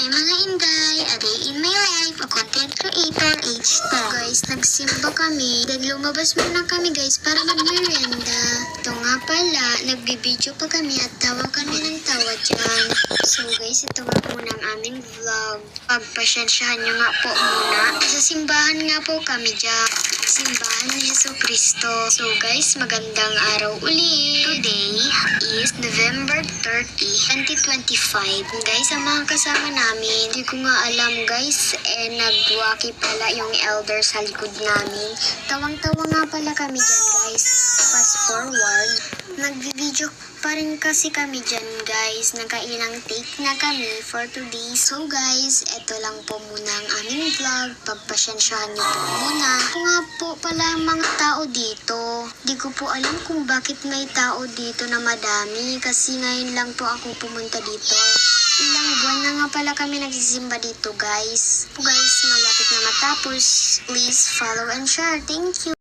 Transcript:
mga inday, a day in my life, a content creator, age 10. Guys, nagsimba kami. Then lumabas muna kami guys para mag-merienda. Ito nga pala, nagbibideo pa kami at tawa kami ng tawa dyan. So guys, ito nga po ng aming vlog. Pagpasyensyahan nyo nga po muna. Sa simbahan nga po kami dyan. Simbahan ni Jesu Cristo. So guys, magandang araw ulit. Today is November 30, 2025. Guys, ang mga kasama namin, hindi ko nga alam guys, nagwaki pala yung elder sa likod namin. Tawang-tawa nga pala kami dyan guys. Fast forward, nag-video pa rin kasi kami dyan guys. Nakailang take na kami for today. So guys, eto lang po muna ang aming vlog. Pagpasyensyahan nyo po muna. Ito nga po pala mga tao dito. Di ko po alam kung bakit may tao dito na madami. Kasi ngayon lang po ako pumunta dito. Ilang buwan na nga pala kami nagsisimba dito guys. So guys, malapit na matapos. Please follow and share. Thank you.